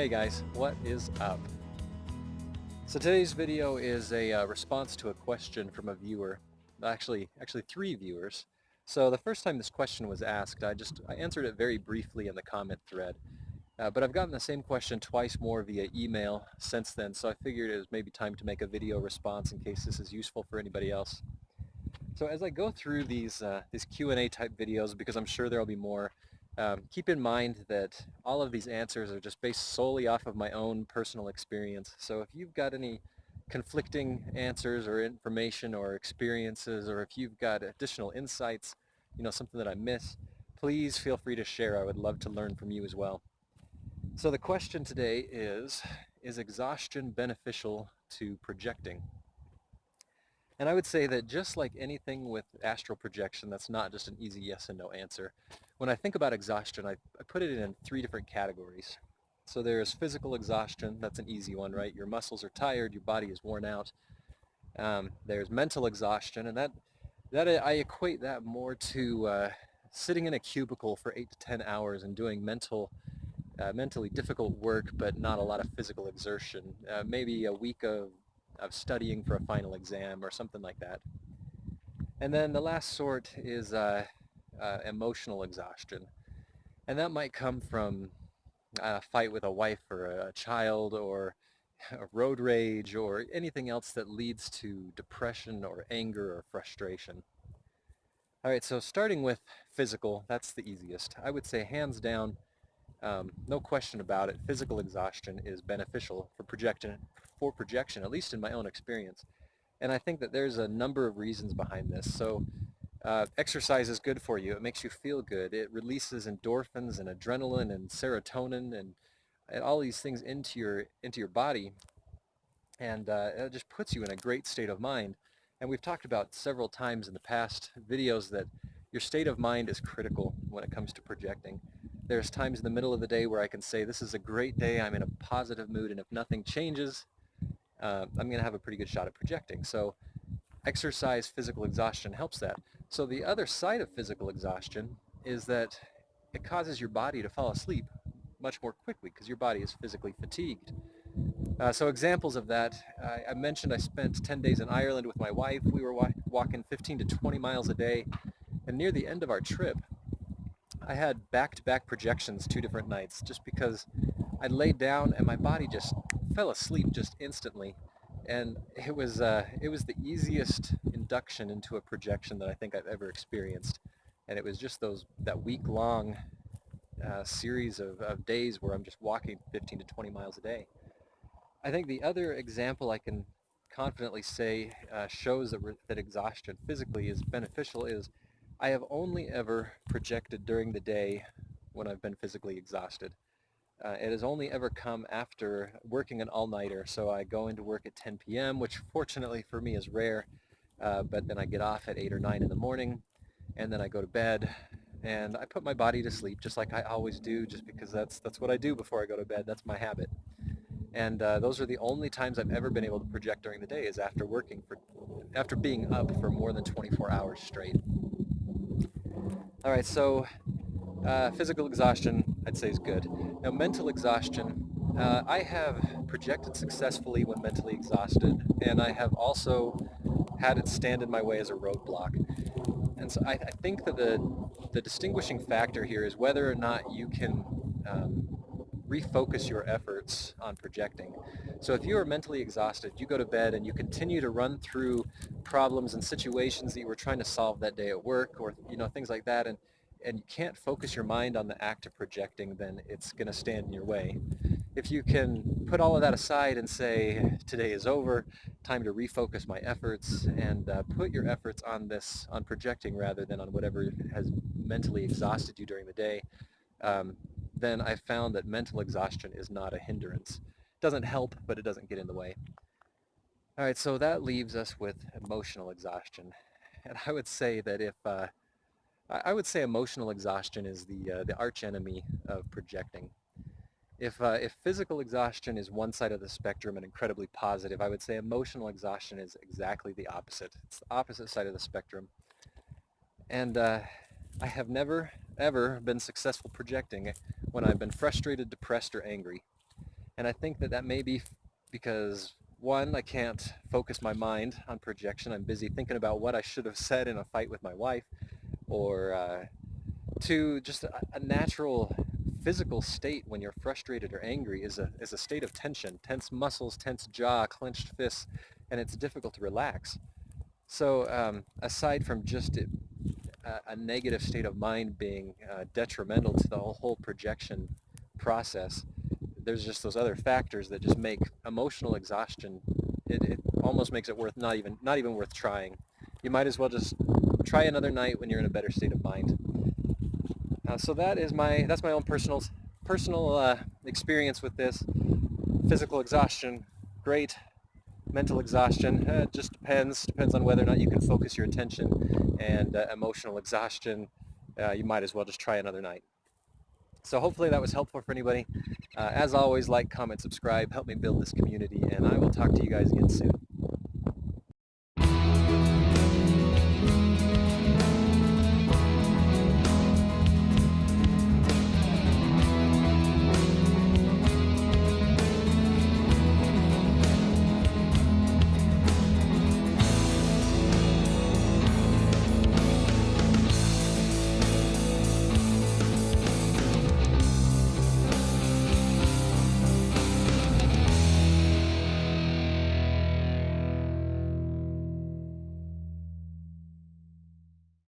Hey guys, what is up? So today's video is a response to a question from a viewer, actually three viewers. So the first time this question was asked, I answered it very briefly in the comment thread, but I've gotten the same question twice more via email since then, so I figured it was maybe time to make a video response in case this is useful for anybody else. So as I go through these Q&A type videos, because I'm sure there'll be more, keep in mind that all of these answers are just based solely off of my own personal experience. So if you've got any conflicting answers or information or experiences, or if you've got additional insights, something that I miss, please feel free to share. I would love to learn from you as well. So the question today is exhaustion beneficial to projecting? And I would say that just like anything with astral projection, that's not just an easy yes and no answer. When I think about exhaustion, I put it in three different categories. So there's physical exhaustion, that's an easy one, right? Your muscles are tired, your body is worn out. There's mental exhaustion, and that I equate that more to sitting in a cubicle for 8 to 10 hours and doing mentally difficult work, but not a lot of physical exertion. Maybe a week of studying for a final exam or something like that. And then the last sort is emotional exhaustion. And that might come from a fight with a wife or a child, or a road rage, or anything else that leads to depression or anger or frustration. All right, so starting with physical, that's the easiest. I would say hands down, no question about it, physical exhaustion is beneficial for projection, at least in my own experience. And I think that there's a number of reasons behind this. So exercise is good for you. It makes you feel good. It releases endorphins and adrenaline and serotonin and all these things into your body, and it just puts you in a great state of mind. And we've talked about several times in the past videos that your state of mind is critical when it comes to projecting. There's times in the middle of the day where I can say, this is a great day, I'm in a positive mood, and if nothing changes, I'm going to have a pretty good shot at projecting. So exercise, physical exhaustion helps that. So the other side of physical exhaustion is that it causes your body to fall asleep much more quickly because your body is physically fatigued. So examples of that, I mentioned I spent 10 days in Ireland with my wife. We were walking 15 to 20 miles a day, and near the end of our trip, I had back-to-back projections 2 different nights just because I laid down and my body just fell asleep just instantly. And it was the easiest induction into a projection that I think I've ever experienced. And it was just that week-long series of days where I'm just walking 15 to 20 miles a day. I think the other example I can confidently say shows that exhaustion physically is beneficial is I have only ever projected during the day when I've been physically exhausted. It has only ever come after working an all-nighter. So I go into work at 10 p.m., which fortunately for me is rare, but then I get off at 8 or 9 in the morning, and then I go to bed, and I put my body to sleep just like I always do, just because that's what I do before I go to bed. That's my habit. And those are the only times I've ever been able to project during the day, is after being up for more than 24 hours straight. All right, so physical exhaustion, I'd say, is good. Now, mental exhaustion, I have projected successfully when mentally exhausted, and I have also had it stand in my way as a roadblock. And so I think that the distinguishing factor here is whether or not you can refocus your efforts on projecting. So if you are mentally exhausted, you go to bed and you continue to run through problems and situations that you were trying to solve that day at work, or things like that, and you can't focus your mind on the act of projecting, then it's going to stand in your way. If you can put all of that aside and say, today is over, time to refocus my efforts, and put your efforts on projecting rather than on whatever has mentally exhausted you during the day, then I found that mental exhaustion is not a hindrance. It doesn't help, but it doesn't get in the way. All right, so that leaves us with emotional exhaustion. And I would say that I would say emotional exhaustion is the arch enemy of projecting. If physical exhaustion is one side of the spectrum and incredibly positive, I would say emotional exhaustion is exactly the opposite. It's the opposite side of the spectrum. And I have never, ever been successful projecting when I've been frustrated, depressed, or angry. And I think that that may be because, one, I can't focus my mind on projection. I'm busy thinking about what I should have said in a fight with my wife, or two, just a natural physical state when you're frustrated or angry is a state of tension, tense muscles, tense jaw, clenched fists, and it's difficult to relax. So aside from just a negative state of mind being detrimental to the whole projection process, there's just those other factors that just make emotional exhaustion. It almost makes it worth not even worth trying. You might as well just try another night when you're in a better state of mind. So that's my own personal experience with this. Physical exhaustion, great. Mental exhaustion, it just depends on whether or not you can focus your attention. And emotional exhaustion, you might as well just try another night. So hopefully that was helpful for anybody. As always, like, comment, subscribe, help me build this community, and I will talk to you guys again soon.